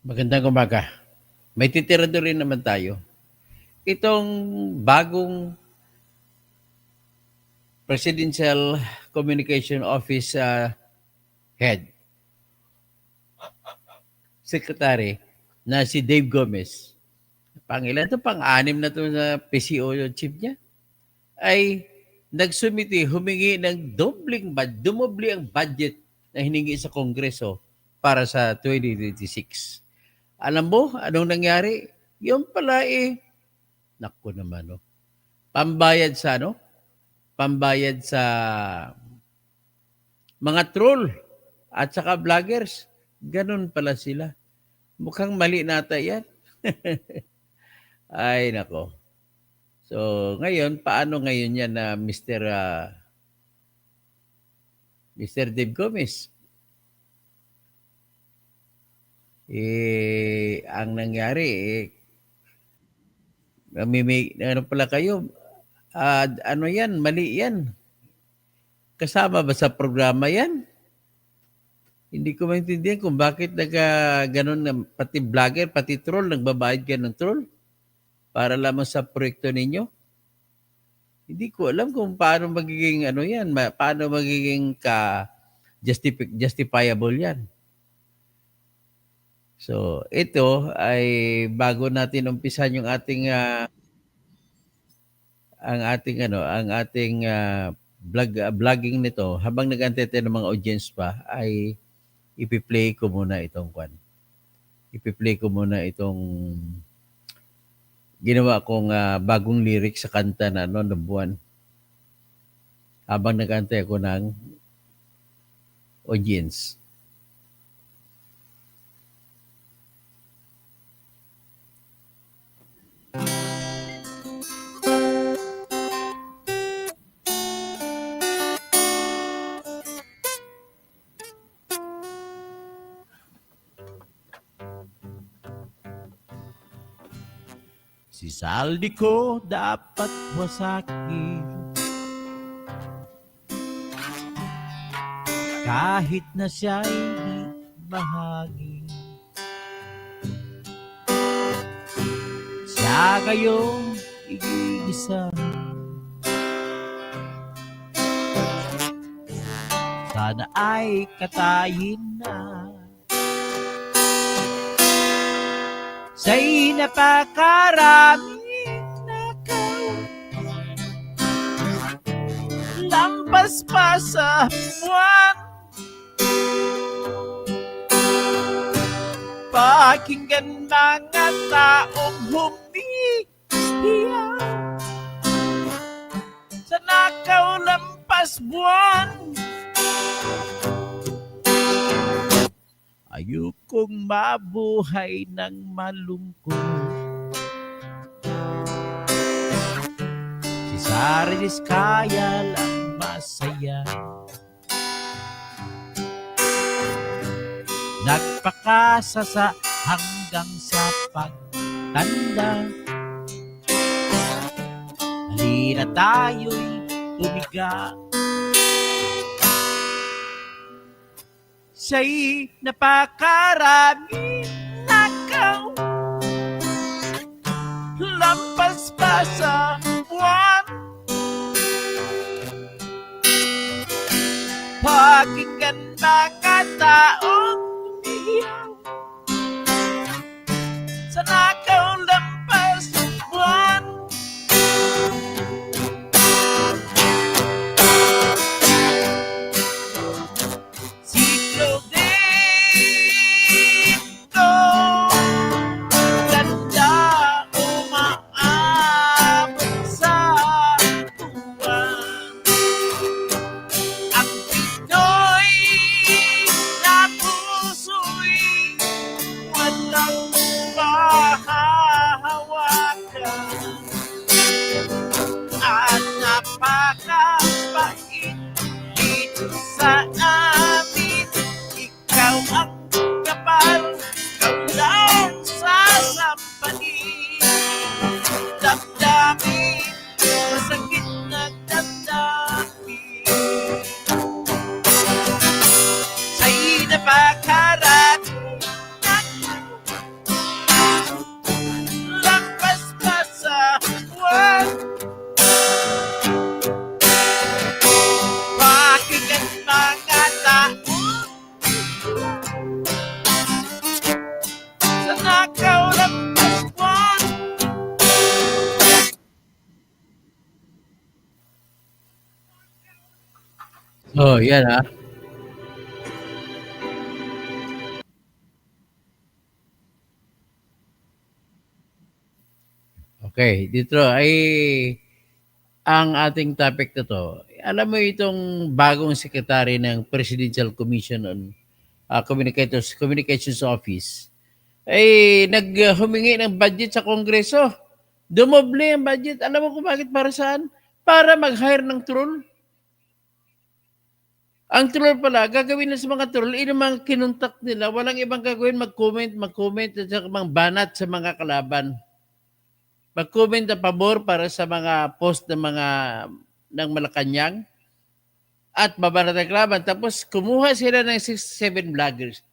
Magandang umaga. May titira rin naman tayo. Itong bagong Presidential Communication Office Head, Secretary, na si Dave Gomez. Pangilan to, pang-anim na to sa PCO yung chief niya. Ay humingi ng dumoble ang budget na hiningi sa Kongreso para sa 2026. Alam mo, anong nangyari? Yung pala naku naman, no? Pambayad sa pambayad sa mga troll at saka vloggers. Ganun pala sila. Mukhang mali nata yan. Ay, nako. So, ngayon, paano ngayon yan na Mr. Dave Gomez? Ang nangyari, ano pala kayo? Ano yan? Mali yan. Kasama ba sa programa yan? Hindi ko maintindihan kung bakit ganun na pati vlogger, pati troll, nagbabayad ka ng troll para lamang sa proyekto ninyo. Hindi ko alam kung paano magiging paano magiging justifiable yan. So, ito ay bago natin umpisan yung ating vlogging nito, habang nag-antay tayo ng mga audience pa, ay ipi-play ko muna itong ginawa kong bagong lyrics sa kanta na ng buwan. Habang nag-antay ako ng audience. Si Saldi ko dapat wasakin, kahit na siya'y di bahagi. Siya kayong igigisa, sana ay katayin na. Sa'y napakaraming nakaw, lampas pa sa buwan. Pakinggan mga taong humihiyaw sa nakaw lampas buwan. Ayokong mabuhay ng malungkot. Si Sara Diskaya lang masaya, nagpakasa sa hanggang sa pagtanda. Halina tayo'y tumiga, siya'y napakaraming nakaw, lampas pa sa buwan. Pakinggan mga taong umiiyaw sa nakaw lampas buwan. Oh, yan ah. Okay, dito ay ang ating topic na 'to. Alam mo itong bagong secretary ng Presidential Commission on Communications Office ay humingi ng budget sa Kongreso. Dumoble ang budget. Alam mo kung bakit? Para saan? Para mag-hire ng troll. Ang troll pala, gagawin na sa mga troll, yung mga kinontak nila, walang ibang gagawin, mag-comment, at saka banat sa mga kalaban. Mag-comment na pabor para sa mga post ng Malacanang at babanat ang kalaban. Tapos kumuha sila ng 6-7 vloggers.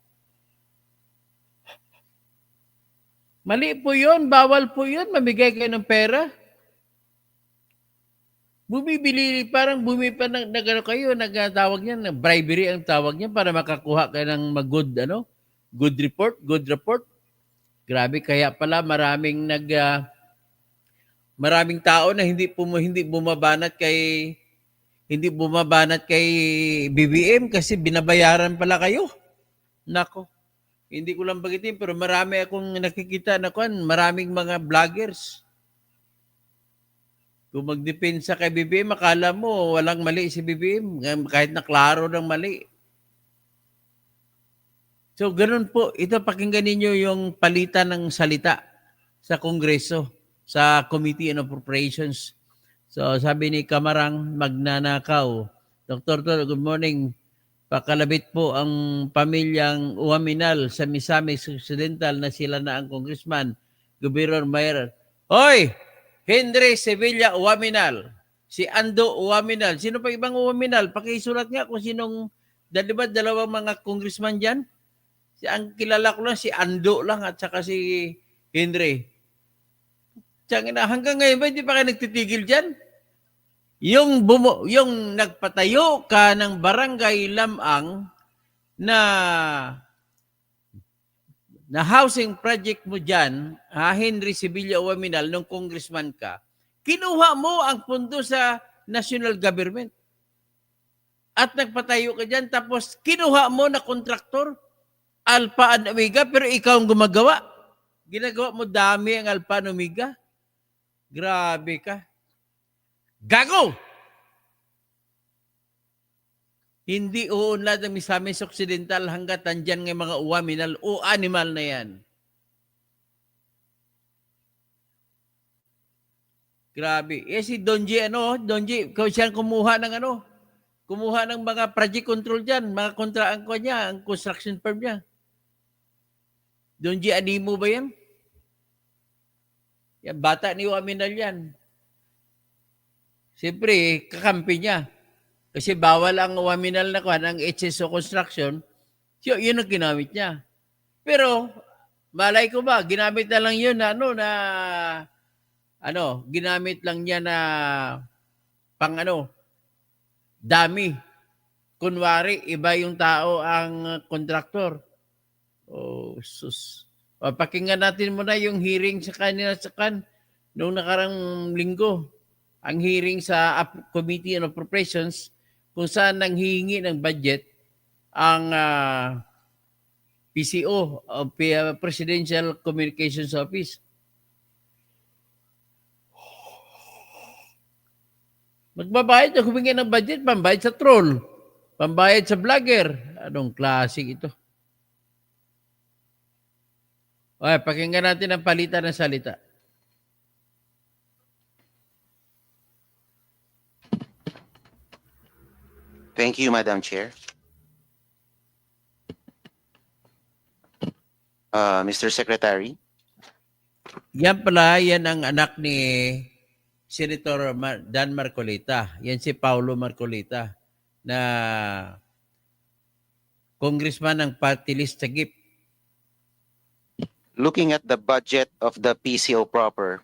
Mali po yun, bawal po yun, mamigay kayo ng pera. Bumibili, parang pa nagano kayo, nagtawag niyan, bribery ang tawag niyan para makakuha kayo ng good report. Grabe, kaya pala maraming tao na hindi bumabanat kay BBM kasi binabayaran pala kayo. Nako, hindi ko lang bagitin pero marami akong nakikita na maraming mga vloggers. Kung magdepensa kay BBM, akala mo walang mali si BBM kahit na klaro ng mali. So, ganun po. Ito, pakinggan ninyo yung palitan ng salita sa Kongreso, sa Committee on Appropriations. So, sabi ni Kamarang Magnanakaw, Dr. Tol, good morning. Pakalabit po ang pamilyang Uwaminal sa Misamis Occidental na sila na ang congressman, Gobernador Mayor. Hoy! Henry Sevilla Uwaminal. Si Ando Uwaminal. Sino pa ibang Uwaminal? Pakisulat nga kung sinong, diba dalawang mga congressman dyan? Ang kilala ko lang si Ando lang at saka si Henry. Hanggang ngayon ba hindi pa kayo nagtitigil diyan? Yung nagpatayo ka ng barangay Lamang na housing project mo diyan, Henry Sevilla Uwaminal nung congressman ka, kinuha mo ang pundo sa national government. At nagpatayo ka diyan tapos kinuha mo na kontraktor Alpha and Omega, pero ikaw ang gumagawa. Ginagawa mo dami ang Alpha and Omega. Grabe ka. Gago! Hindi uunlad ang Misamis Occidental hanggat andyan ng mga Uwaminal o animal na yan. Grabe. Si Donji, ikaw siyang kumuha ng mga project control dyan, mga kontraan ko niya, ang construction firm niya. Donji Animo ba yan? Yan, bata ni Uwaminal yan. Siyempre, kakampi niya. Kasi bawal ang Uwaminal na ang HSO construction, yun ang ginamit niya. Pero, malay ko ba, ginamit na lang yun ginamit lang niya na dami. Kunwari, iba yung tao ang kontraktor. Oh, sus. Pakinggan natin muna yung hearing sa kanila noong nakarang linggo. Ang hearing sa Committee on Appropriations kung saan nanghihingi ng budget ang PCO o Presidential Communications Office. Magbabayad na humingi ng budget, pambayad sa troll, pambayad sa vlogger. Anong klase ito? Okay, pakinggan natin ang palitan ng salita. Thank you, Madam Chair. Mr. Secretary. Yan pala, yan ang anak ni Senator Dan Marcolita. Yan si Paulo Marcolita na congressman ng party list sa GIP. Looking at the budget of the PCO proper,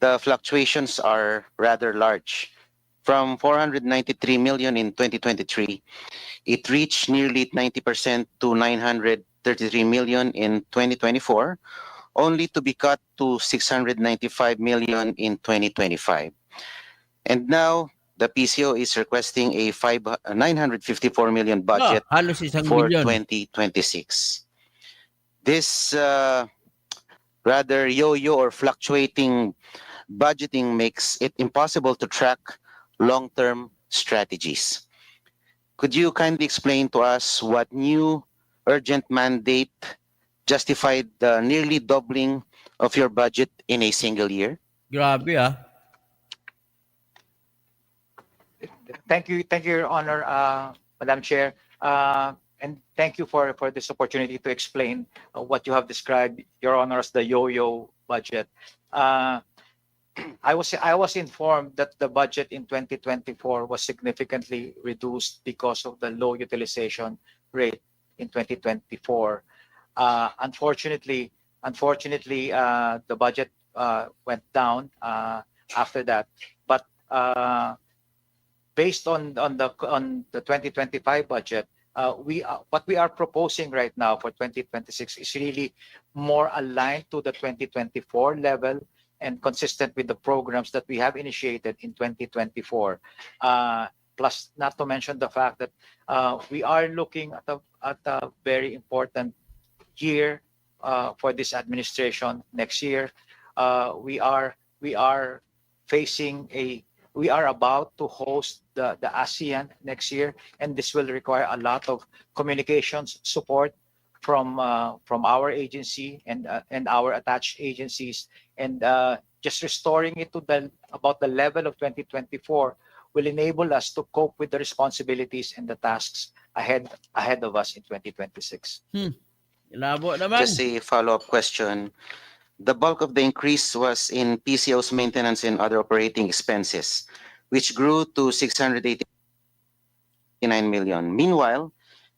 the fluctuations are rather large. From 493 million in 2023, it reached nearly 90% to 933 million in 2024, only to be cut to 695 million in 2025. And now, the PCO is requesting a 954 million budget Halos 1 for milyon. 2026. This rather yo-yo or fluctuating budgeting makes it impossible to track long-term strategies. Could you kindly explain to us what new urgent mandate justified the nearly doubling of your budget in a single year? Grabe Thank you, Your Honor, Madam Chair, and thank you for this opportunity to explain what you have described, Your Honor, as the yo-yo budget. I was informed that the budget in 2024 was significantly reduced because of the low utilization rate in 2024. Unfortunately, the budget went down after that, but based on the 2025 budget, what we are proposing right now for 2026 is really more aligned to the 2024 level and consistent with the programs that we have initiated in 2024. Plus, not to mention the fact that we are looking at a very important year for this administration next year. We are about to host the ASEAN next year, and this will require a lot of communications support from our agency and our attached agencies, and just restoring it to about the level of 2024 will enable us to cope with the responsibilities and the tasks ahead of us in 2026. Labo naman. Just a follow-up question. The bulk of the increase was in PCO's maintenance and other operating expenses, which grew to 689 million. Meanwhile,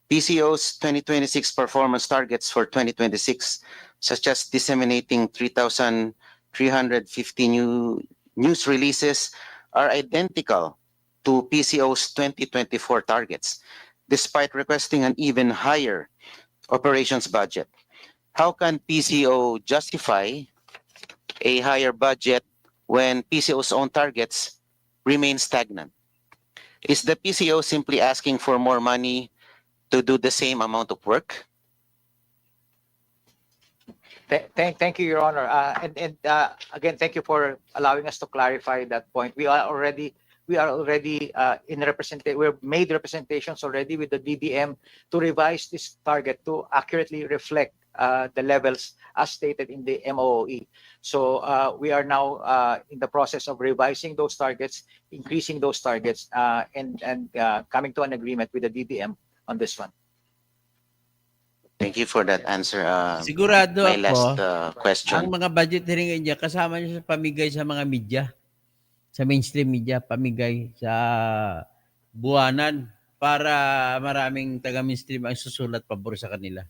PCO's 2026 performance targets for 2026, such as disseminating 3,350 new news releases, are identical to PCO's 2024 targets, despite requesting an even higher operations budget. How can PCO justify a higher budget when PCO's own targets remain stagnant? Is the PCO simply asking for more money to do the same amount of work? Thank you, Your Honor. And again, thank you for allowing us to clarify that point. We are already we've made representations already with the DBM to revise this target to accurately reflect the levels as stated in the MOE. So we are now in the process of revising those targets, increasing those targets, and coming to an agreement with the DBM on this one. Thank you for that answer. Sigurado My last ako, question. ang mga budget hearing niya, kasama niya sa pamigay sa mga media, sa mainstream media, pamigay sa buwanan para maraming taga-mainstream ang susulat pabor sa kanila.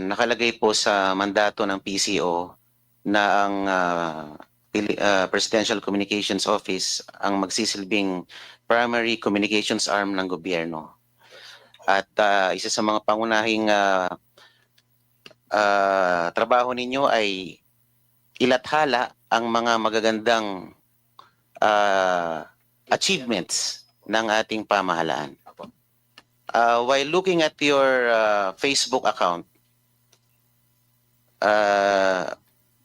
Nakalagay po sa mandato ng PCO na ang Presidential Communications Office ang magsisilbing primary communications arm ng gobyerno. At isa sa mga pangunahing trabaho ninyo ay ilathala ang mga magagandang achievements ng ating pamahalaan. While looking at your Facebook account,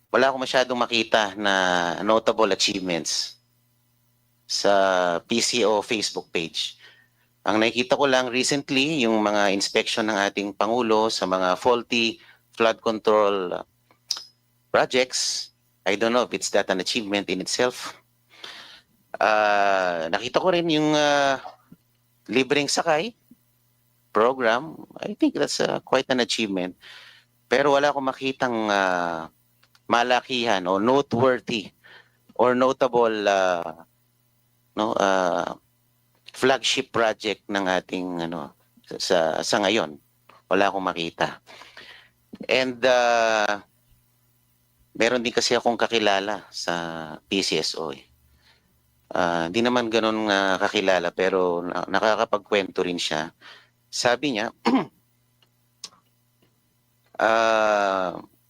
wala akong masyadong makita na notable achievements sa PCO Facebook page. Ang nakikita ko lang recently, yung mga inspection ng ating Pangulo sa mga faulty flood control projects. I don't know if it's that an achievement in itself. Nakita ko rin yung libreng sakay program. I think that's quite an achievement. Pero wala akong makitang malakihan o noteworthy or notable flagship project ng ating sa ngayon. Wala akong makita. And meron din kasi akong kakilala sa PCSO. Hindi naman ganun kakilala pero nakakapagkwento rin siya. Sabi niya,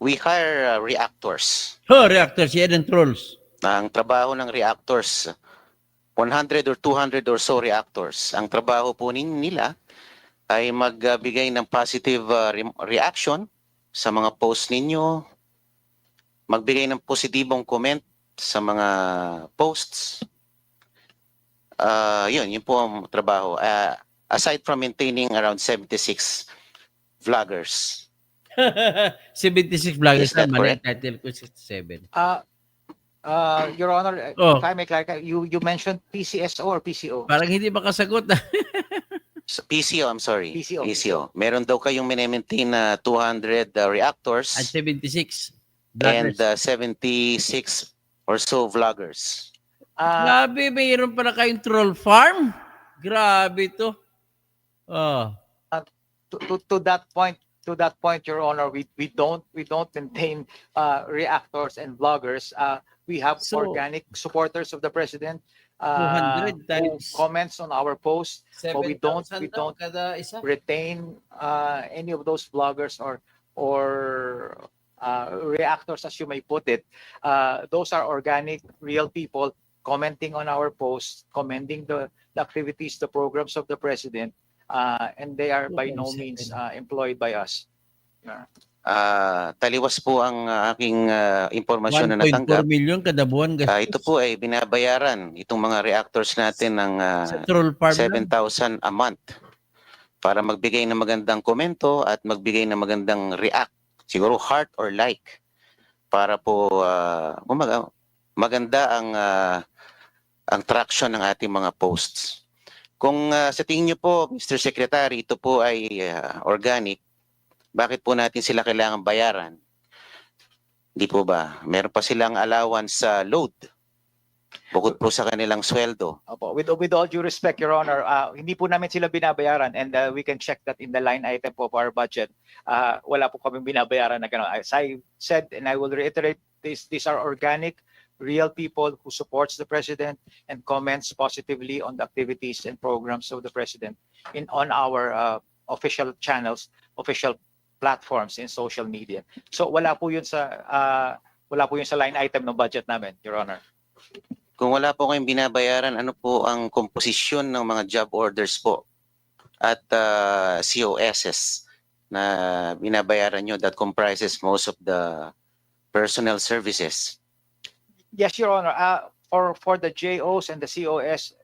we hire reactors. Reactors yan and trolls. Ang trabaho ng reactors, 100 or 200 or so reactors, ang trabaho po nila ay magbigay ng positive reaction sa mga post ninyo, magbigay ng positibong comment sa mga posts. Yun po ang trabaho. Aside from maintaining around 76 vloggers. 76 vloggers Is that naman, correct? ang title ko 67. Your Honor, Oh. if I may clarify, you mentioned PCSO or PCO? Parang hindi makasagot. So, PCO, I'm sorry. PCO. Meron daw kayong minemaintain na 200 At reactors 76 and vloggers. 76 or so vloggers. Grabe, mayroon pala kayong troll farm. Grabe to. Oh. To that point, Your Honor, we don't maintain reactors and bloggers. We have So, organic supporters of the president 200 who times comments on our posts. But we don't 7,000 daw kada isa. retain any of those bloggers or reactors, as you may put it. Those are organic, real people commenting on our posts, commending the activities, the programs of the president, and they are by no means employed by us. Taliwas po ang aking impormasyon na 1.4 natanggap. million kada buwan gastos. Ito po ay binabayaran itong mga reactors natin ng Sa troll farm lang. 7,000 a month para magbigay ng magandang komento at magbigay ng magandang react, siguro heart or like, para po maganda ang traction ng ating mga posts. Kung sa tingin niyo po, Mr. Secretary, ito po ay organic, bakit po natin sila kailangan bayaran? Hindi po ba? Meron pa silang allowance sa load. Bukod po sa kanilang sweldo. Opo, with all due respect, Your Honor, hindi po namin sila binabayaran, and we can check that in the line item po of our budget. Wala po kaming binabayaran na gano'n. As I said, and I will reiterate, these are organic, real people who supports the president and comments positively on the activities and programs of the president on our official channels, official platforms in social media. So wala po yun sa line item ng budget namin, Your Honor. Kung wala po kayong binabayaran, ano po ang komposisyon ng mga job orders po at COSs na binabayaran nyo that comprises most of the personnel services? Yes, Your Honor. For the JOs and the COS,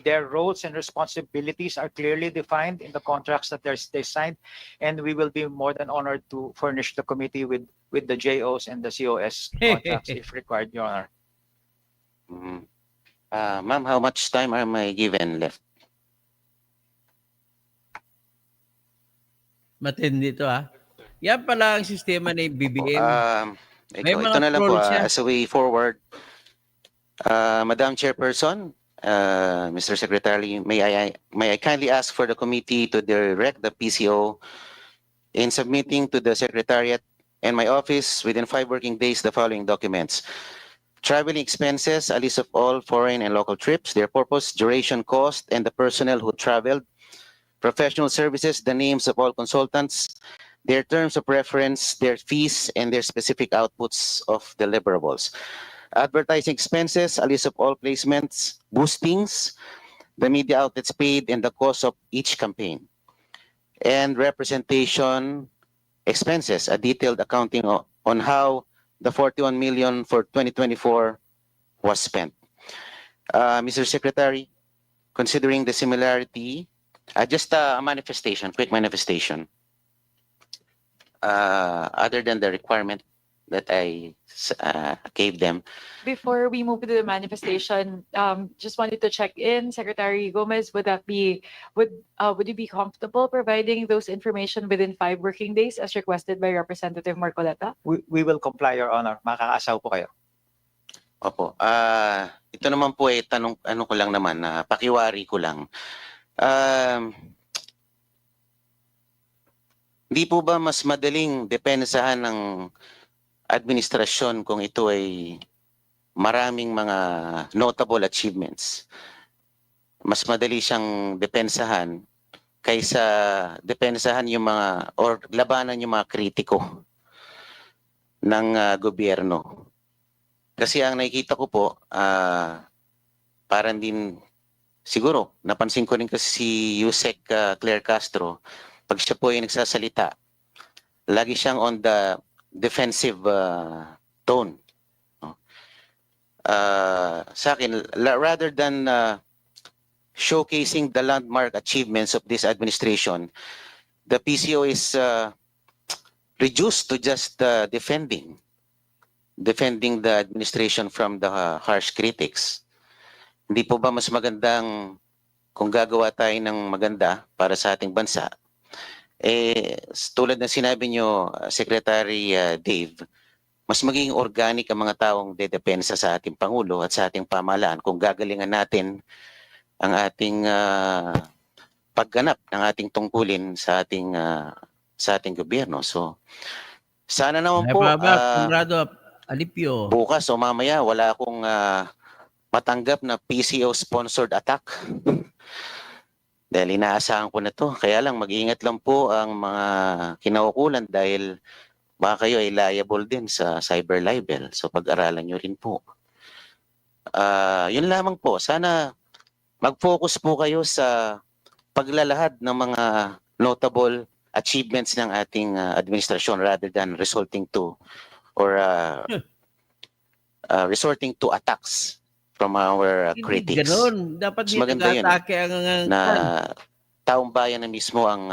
their roles and responsibilities are clearly defined in the contracts that they signed, and we will be more than honored to furnish the committee with the JOs and the COS contracts if required, Your Honor. Ma'am, how much time am I given left? Matindi to Yan pala ang sistema ng BBM. May Ito mga na lang po, trolls yan. as a way forward. Madam Chairperson, Mr. Secretary, may I kindly ask for the committee to direct the PCO in submitting to the Secretariat and my office within 5 working days the following documents: traveling expenses, a list of all foreign and local trips, their purpose, duration, cost, and the personnel who traveled, professional services, the names of all consultants, their terms of reference, their fees, and their specific outputs of deliverables. Advertising expenses, a list of all placements, boostings, the media outlets paid, and the cost of each campaign. And representation expenses, a detailed accounting on how the 41 million for 2024 was spent. Mr. Secretary, considering the similarity, just a manifestation, quick manifestation, other than the requirement that I gave them. Before we move to the manifestation, just wanted to check in, Secretary Gomez, would you be comfortable providing those information within 5 working days as requested by Representative Marcoleta? We will comply, Your Honor. Makakaasaw po kayo. Opo. Ito naman po ay tanong, ano ko lang naman, pakiwari ko lang. Hindi po ba mas madaling depensahan ng administrasyon kung ito ay maraming mga notable achievements? Mas madali siyang depensahan kaysa depensahan yung mga or labanan yung mga kritiko ng gobyerno. Kasi ang nakikita ko po, parang din, siguro, napansin ko rin kasi si Yusek Claire Castro, pag siya po ay nagsasalita, lagi siyang on the defensive tone. No? Sa akin, rather than showcasing the landmark achievements of this administration, the PCO is reduced to just defending the administration from the harsh critics. Hindi po ba mas magandang kung gagawa tayo ng maganda para sa ating bansa? Tulad ng sinabi nyo, Secretary Dave, mas magiging organic ang mga taong dedepensa sa ating Pangulo at sa ating pamahalaan kung gagalingan natin ang ating pagganap ng ating tungkulin sa ating gobyerno. So, sana naman po Conrado Alipio. bukas o mamaya wala akong matanggap na PCO-sponsored attack. Dahil inaasahan ko na to. Kaya lang, mag-iingat lang po ang mga kinaukulan dahil baka kayo ay liable din sa cyber libel. So pag-aralan nyo rin po. Yun lamang po. Sana mag-focus po kayo sa paglalahad ng mga notable achievements ng ating administrasyon rather than resorting to attacks from our Hindi critics. ganun. Dapat Mas dito maganda yun, atake ang na taong bayan na mismo ang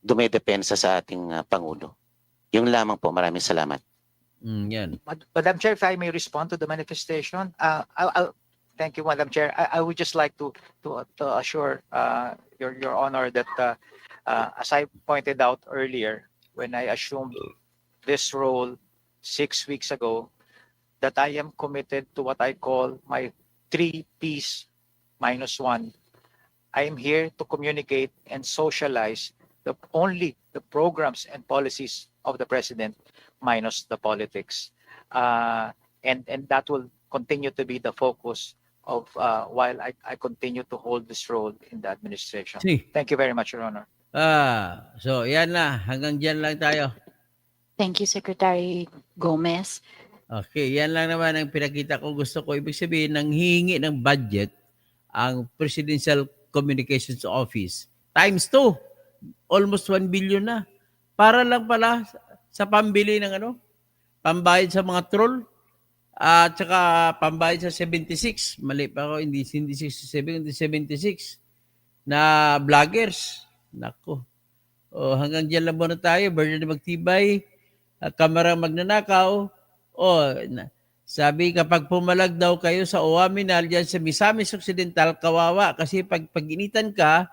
dumedepensa sa ating Pangulo. Yung lamang po. Maraming salamat. yan. Madam Chair, if I may respond to the manifestation, thank you, Madam Chair. I would just like to assure Your Honor that as I pointed out earlier, when I assumed this role 6 weeks ago, that I am committed to what I call my 3 Ps minus 1. I am here to communicate and socialize only the programs and policies of the President minus the politics. And that will continue to be the focus of while I continue to hold this role in the administration. See. Thank you very much, Your Honor. So yan na. Hanggang dyan lang tayo. Thank you, Secretary Gomez. Okay, yan lang naman ang pinakita ko. Gusto ko, ibig sabihin, nang hihingi ng budget ang Presidential Communications Office. Times 2. Almost 1 billion na. Para lang pala sa pambili ng pambayad sa mga troll. At saka pambayad sa 76. Mali pa ako, hindi 67, hindi 76. Na vloggers. Nako. Hanggang dyan lang muna tayo. Bernard Magtibay. Kamarang Magnanakaw. Sabi kapag pumalag daw kayo sa Uaminal dyan sa Misamis Occidental, kawawa kasi pag initan ka,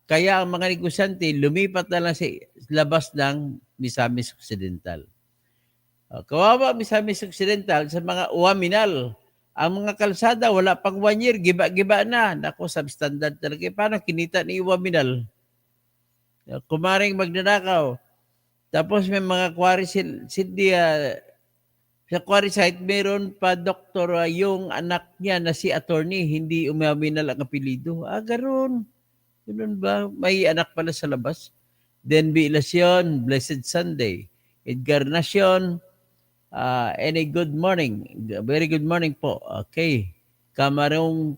kaya ang mga negosyante lumipat na lang sa labas ng Misamis Occidental. Kawawa Misamis Occidental sa mga Uaminal. Ang mga kalsada wala pang 1 year, giba-giba na. Nako, substandard talaga. Paano kinita ni Uaminal? Kumaring Magnanakaw. Tapos may mga quarry sa quarry site, meron pa doktor yung anak niya na si attorney, hindi umaminal ang apelido. Garon. Ganun ba? May anak pala sa labas. Denby Ilacion, Blessed Sunday. Edgar Nacion, and a good morning. Very good morning po. Okay. Kamarong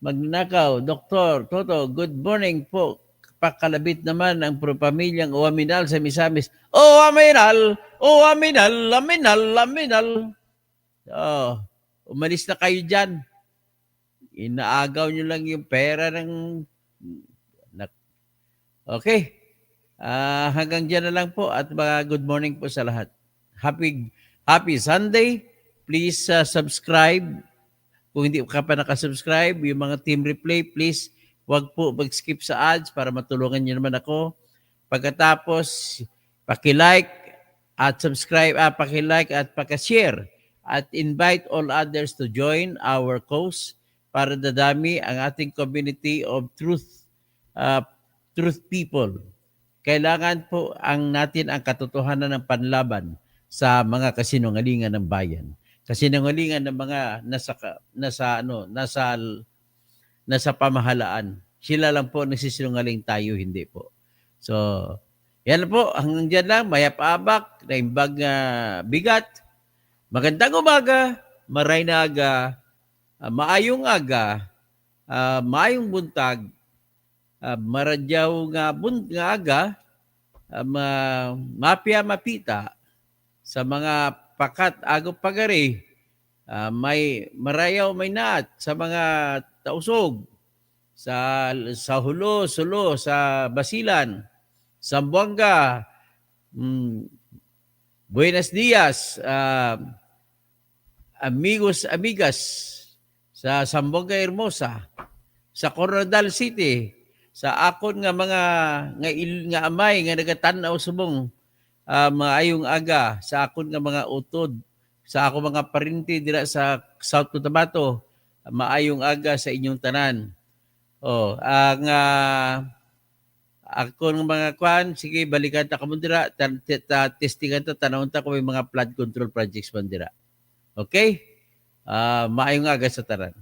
Magnanakaw, Dr. Toto, good morning po. Pakalabit naman ang pamilyang Uaminal sa Misamis. Uaminal! Uaminal! Aminal! Aminal! Umalis na kayo dyan. Inaagaw nyo lang yung pera ng... Okay. Hanggang dyan na lang po at good morning po sa lahat. Happy Sunday. Please subscribe. Kung hindi ka pa nakasubscribe, yung mga team replay, please wag po mag-skip sa ads para matulungan niyo naman ako. Pagkatapos, paki-like at subscribe, paki-like at paki-share at invite all others to join our cause para dadami ang ating community of truth people. Kailangan po natin ang katotohanan ng panlaban sa mga kasinungalingan ng bayan. Kasinungalingan ng mga nasa pamahalaan. Sila lang po nagsisinungaling, tayo hindi po. So, yan po. Hanggang dyan lang. Mayap-abak, naimbag bigat. Magandang umaga, maray na aga, maayong aga, maayong buntag, maradyaw nga aga, mapia mapita sa mga pakat agop pagari, may marayaw may naat sa mga tausog, sa Hulo, Sulo, sa Basilan, Zamboanga, Buenos Dias, amigos, amigas, sa Zamboanga Hermosa, sa Coronadal City, sa akon nga mga nga amay nga nagatanaw subong maayong aga sa akon nga mga utod, sa ako mga parinti dira sa South Cotabato, maayong aga sa inyong tanan. Oh, ang ako ng mga kwan, sige, balikan ta kamo dira, testingan ta, tanawon ta kung may mga flood control projects man dira. Okay? Maayong aga sa tanan.